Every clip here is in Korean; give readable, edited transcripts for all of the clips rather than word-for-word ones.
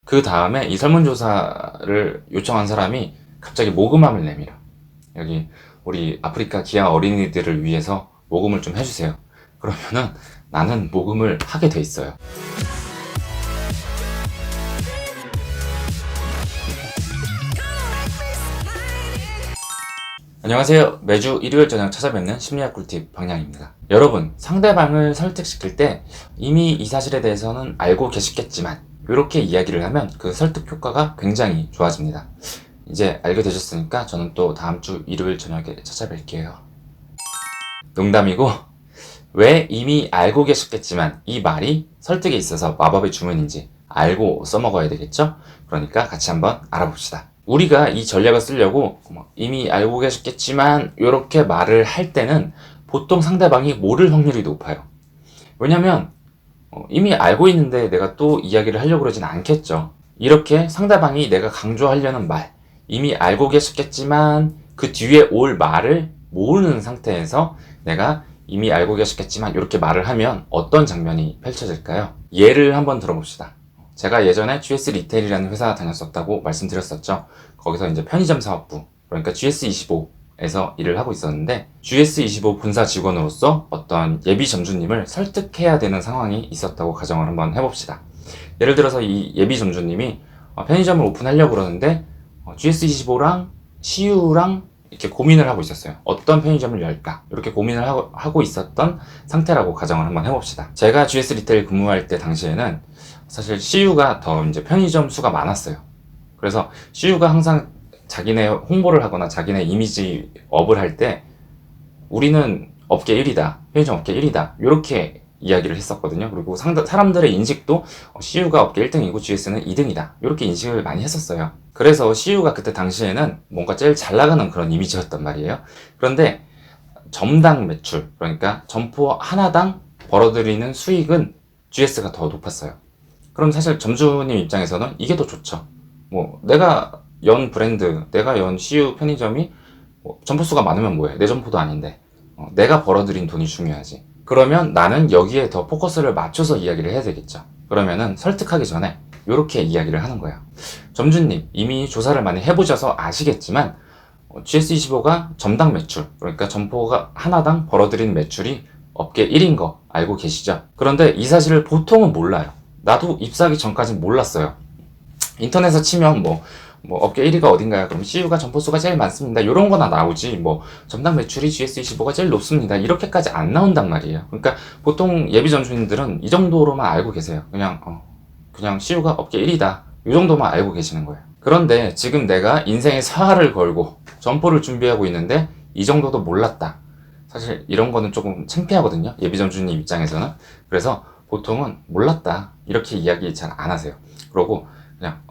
그 다음에 이 설문조사를 요청한 사람이 갑자기 모금함을 내밀어. 여기 우리 아프리카 기아 어린이들을 위해서 모금을 좀 해주세요. 그러면은 나는 모금을 하게 돼 있어요. 안녕하세요. 매주 일요일 저녁 찾아뵙는 심리학 꿀팁 방향입니다. 여러분, 상대방을 설득시킬 때 이미 이 사실에 대해서는 알고 계시겠지만 이렇게 이야기를 하면 그 설득 효과가 굉장히 좋아집니다. 이제 알게 되셨으니까 저는 또 다음 주 일요일 저녁에 찾아뵐게요. 농담이고, 왜 이미 알고 계셨겠지만 이 말이 설득에 있어서 마법의 주문인지 알고 써먹어야 되겠죠? 그러니까 같이 한번 알아봅시다. 우리가 이 전략을 쓰려고 이미 알고 계셨겠지만 이렇게 말을 할 때는 보통 상대방이 모를 확률이 높아요. 왜냐면 이미 알고 있는데 내가 또 이야기를 하려고 그러진 않겠죠. 이렇게 상대방이 내가 강조하려는 말, 이미 알고 계셨겠지만 그 뒤에 올 말을 모르는 상태에서 내가 이미 알고 계셨겠지만 이렇게 말을 하면 어떤 장면이 펼쳐질까요? 예를 한번 들어봅시다. 제가 예전에 GS 리테일이라는 회사 다녔었다고 말씀드렸었죠. 거기서 이제 편의점 사업부, 그러니까 GS25에서 일을 하고 있었는데 GS25 본사 직원으로서 어떤 예비 점주님을 설득해야 되는 상황이 있었다고 가정을 한번 해봅시다. 예를 들어서 이 예비 점주님이 편의점을 오픈하려고 그러는데 GS25랑 CU랑 이렇게 고민을 하고 있었어요. 어떤 편의점을 열까? 이렇게 고민을 하고 있었던 상태라고 가정을 한번 해봅시다. 제가 GS 리테일 근무할 때 당시에는 사실 CU가 더 이제 편의점 수가 많았어요. 그래서 CU가 항상 자기네 홍보를 하거나 자기네 이미지 업을 할 때 우리는 업계 1위다, 편의점 업계 1위다 이렇게 이야기를 했었거든요. 그리고 사람들의 인식도 CU가 업계 1등이고 GS는 2등이다 이렇게 인식을 많이 했었어요. 그래서 CU가 그때 당시에는 뭔가 제일 잘 나가는 그런 이미지였단 말이에요. 그런데 점당 매출, 그러니까 점포 하나당 벌어들이는 수익은 GS가 더 높았어요. 그럼 사실 점주님 입장에서는 이게 더 좋죠. 내가 연 브랜드, 내가 연 CU 편의점이 점포수가 많으면 뭐해? 내 점포도 아닌데 내가 벌어들인 돈이 중요하지. 그러면 나는 여기에 더 포커스를 맞춰서 이야기를 해야 되겠죠. 그러면은 설득하기 전에 이렇게 이야기를 하는 거예요. 점주님, 이미 조사를 많이 해보셔서 아시겠지만 GS25가 점당 매출, 그러니까 점포가 하나당 벌어들인 매출이 업계 1인 거 알고 계시죠? 그런데 이 사실을 보통은 몰라요. 나도 입사하기 전까진 몰랐어요. 인터넷에 치면 업계 1위가 어딘가요? 그럼 CU가 점포수가 제일 많습니다. 이런 거나 나오지, 점당 매출이 GS25가 제일 높습니다. 이렇게까지 안 나온단 말이에요. 그러니까 보통 예비 점주님들은 이 정도로만 알고 계세요. 그냥 CU가 업계 1위다. 이 정도만 알고 계시는 거예요. 그런데 지금 내가 인생의 사활을 걸고 점포를 준비하고 있는데 이 정도도 몰랐다. 사실 이런 거는 조금 창피하거든요. 예비 점주님 입장에서는. 그래서 보통은 몰랐다. 이렇게 이야기 잘 안 하세요. 그러고 그냥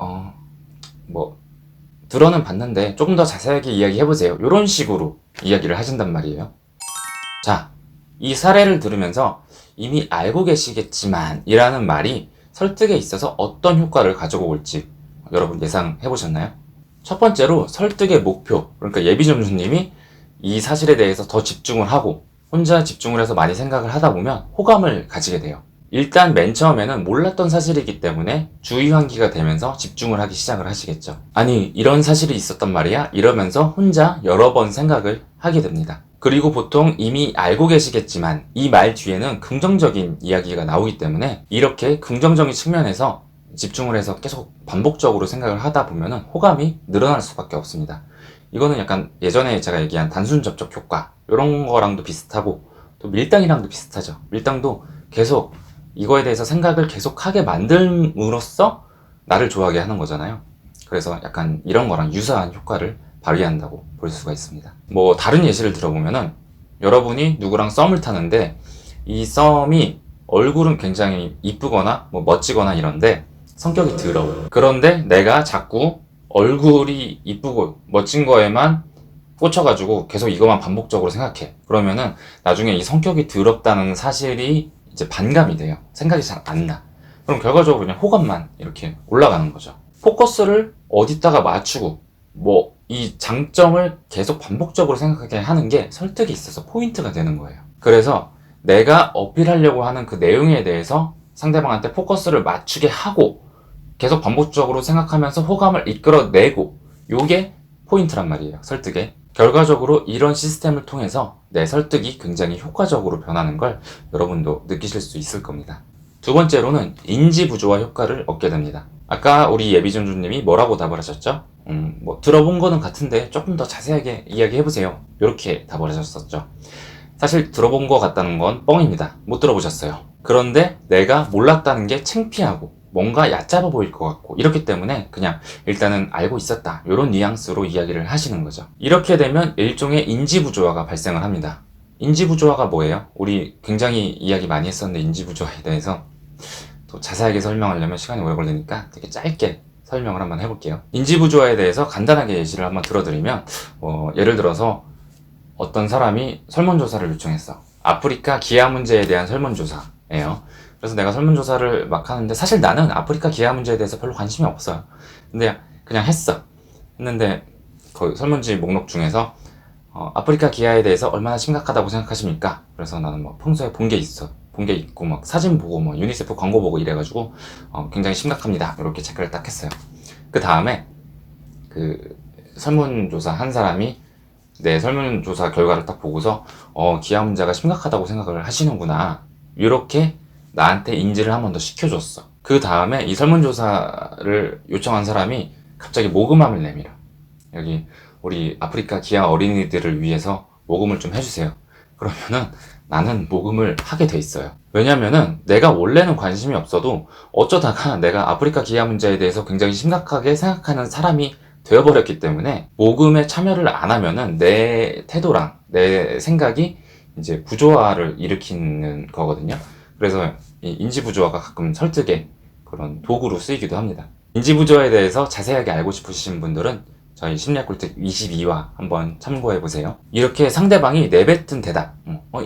들어는 봤는데 조금 더 자세하게 이야기해보세요. 이런 식으로 이야기를 하신단 말이에요. 자, 이 사례를 들으면서 이미 알고 계시겠지만 이라는 말이 설득에 있어서 어떤 효과를 가지고 올지 여러분 예상해보셨나요? 첫 번째로 설득의 목표, 그러니까 예비 점주님이 이 사실에 대해서 더 집중을 하고 혼자 집중을 해서 많이 생각을 하다 보면 호감을 가지게 돼요. 일단 맨 처음에는 몰랐던 사실이기 때문에 주의 환기가 되면서 집중을 하기 시작을 하시겠죠. 아니, 이런 사실이 있었단 말이야? 이러면서 혼자 여러 번 생각을 하게 됩니다. 그리고 보통 이미 알고 계시겠지만 이 말 뒤에는 긍정적인 이야기가 나오기 때문에 이렇게 긍정적인 측면에서 집중을 해서 계속 반복적으로 생각을 하다 보면은 호감이 늘어날 수밖에 없습니다. 이거는 약간 예전에 제가 얘기한 단순 접촉 효과 이런 거랑도 비슷하고 또 밀당이랑도 비슷하죠. 밀당도 계속 이거에 대해서 생각을 계속하게 만듦으로써 나를 좋아하게 하는 거잖아요. 그래서 약간 이런 거랑 유사한 효과를 발휘한다고 볼 수가 있습니다. 다른 예시를 들어보면은 여러분이 누구랑 썸을 타는데 이 썸이 얼굴은 굉장히 이쁘거나 멋지거나 이런데 성격이 더러워요. 그런데 내가 자꾸 얼굴이 이쁘고 멋진 거에만 꽂혀가지고 계속 이것만 반복적으로 생각해. 그러면은 나중에 이 성격이 더럽다는 사실이 이제 반감이 돼요. 생각이 잘 안 나. 그럼 결과적으로 그냥 호감만 이렇게 올라가는 거죠. 포커스를 어디다가 맞추고 이 장점을 계속 반복적으로 생각하게 하는 게 설득에 있어서 포인트가 되는 거예요. 그래서 내가 어필하려고 하는 그 내용에 대해서 상대방한테 포커스를 맞추게 하고 계속 반복적으로 생각하면서 호감을 이끌어내고, 요게 포인트란 말이에요, 설득에. 결과적으로 이런 시스템을 통해서 내 설득이 굉장히 효과적으로 변하는 걸 여러분도 느끼실 수 있을 겁니다. 두 번째로는 인지 부조화 효과를 얻게 됩니다. 아까 우리 예비전주님이 뭐라고 답을 하셨죠? 뭐 들어본 거는 같은데 조금 더 자세하게 이야기해보세요. 이렇게 답을 하셨었죠. 사실 들어본 거 같다는 건 뻥입니다. 못 들어보셨어요. 그런데 내가 몰랐다는 게 창피하고 뭔가 얕잡아 보일 것 같고 이렇기 때문에 그냥 일단은 알고 있었다, 이런 뉘앙스로 이야기를 하시는 거죠. 이렇게 되면 일종의 인지부조화가 발생을 합니다. 인지부조화가 뭐예요? 우리 굉장히 이야기 많이 했었는데 인지부조화에 대해서 또 자세하게 설명하려면 시간이 오래 걸리니까 되게 짧게 설명을 한번 해볼게요. 인지부조화에 대해서 간단하게 예시를 한번 들어드리면 예를 들어서 어떤 사람이 설문조사를 요청했어. 아프리카 기아 문제에 대한 설문조사예요. 그래서 내가 설문조사를 막 하는데 사실 나는 아프리카 기아 문제에 대해서 별로 관심이 없어요. 근데 그냥 했는데 그 설문지 목록 중에서 아프리카 기아에 대해서 얼마나 심각하다고 생각하십니까? 그래서 나는 뭐 평소에 본 게 있고 막 사진 보고 뭐 유니세프 광고 보고 이래가지고 굉장히 심각합니다, 이렇게 체크를 딱 했어요. 그 다음에 그 설문조사 한 사람이 내 설문조사 결과를 딱 보고서 기아 문제가 심각하다고 생각을 하시는구나, 이렇게 나한테 인지를 한 번 더 시켜줬어. 그 다음에 이 설문조사를 요청한 사람이 갑자기 모금함을 내밀어. 여기 우리 아프리카 기아 어린이들을 위해서 모금을 좀 해주세요. 그러면은 나는 모금을 하게 돼 있어요. 왜냐면은 내가 원래는 관심이 없어도 어쩌다가 내가 아프리카 기아 문제에 대해서 굉장히 심각하게 생각하는 사람이 되어버렸기 때문에 모금에 참여를 안 하면은 내 태도랑 내 생각이 이제 부조화를 일으키는 거거든요. 그래서 이 인지부조화가 가끔 설득의 그런 도구로 쓰이기도 합니다. 인지부조화에 대해서 자세하게 알고 싶으신 분들은 저희 심리학 꿀팁 22화 한번 참고해보세요. 이렇게 상대방이 내뱉은 대답,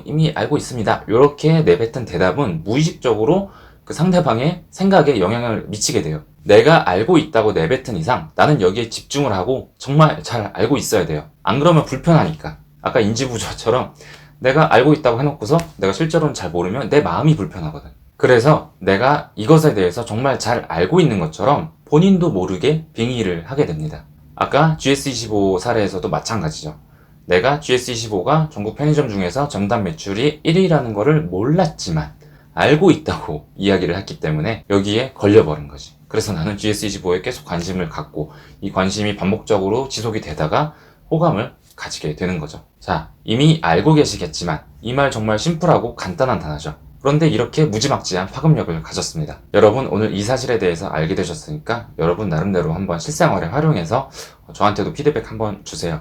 이미 알고 있습니다, 이렇게 내뱉은 대답은 무의식적으로 그 상대방의 생각에 영향을 미치게 돼요. 내가 알고 있다고 내뱉은 이상 나는 여기에 집중을 하고 정말 잘 알고 있어야 돼요. 안 그러면 불편하니까. 아까 인지부조화처럼 내가 알고 있다고 해놓고서 내가 실제로는 잘 모르면 내 마음이 불편하거든. 그래서 내가 이것에 대해서 정말 잘 알고 있는 것처럼 본인도 모르게 빙의를 하게 됩니다. 아까 GS25 사례에서도 마찬가지죠. 내가 GS25가 전국 편의점 중에서 전담 매출이 1위라는 거를 몰랐지만 알고 있다고 이야기를 했기 때문에 여기에 걸려버린 거지. 그래서 나는 GS25에 계속 관심을 갖고 이 관심이 반복적으로 지속이 되다가 호감을 가지게 되는 거죠. 자, 이미 알고 계시겠지만 이 말 정말 심플하고 간단한 단어죠. 그런데 이렇게 무지막지한 파급력을 가졌습니다. 여러분 오늘 이 사실에 대해서 알게 되셨으니까 여러분 나름대로 한번 실생활에 활용해서 저한테도 피드백 한번 주세요.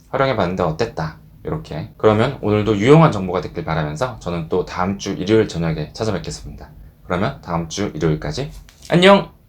활용해봤는데 어땠다, 이렇게. 그러면 오늘도 유용한 정보가 됐길 바라면서 저는 또 다음 주 일요일 저녁에 찾아뵙겠습니다. 그러면 다음 주 일요일까지 안녕!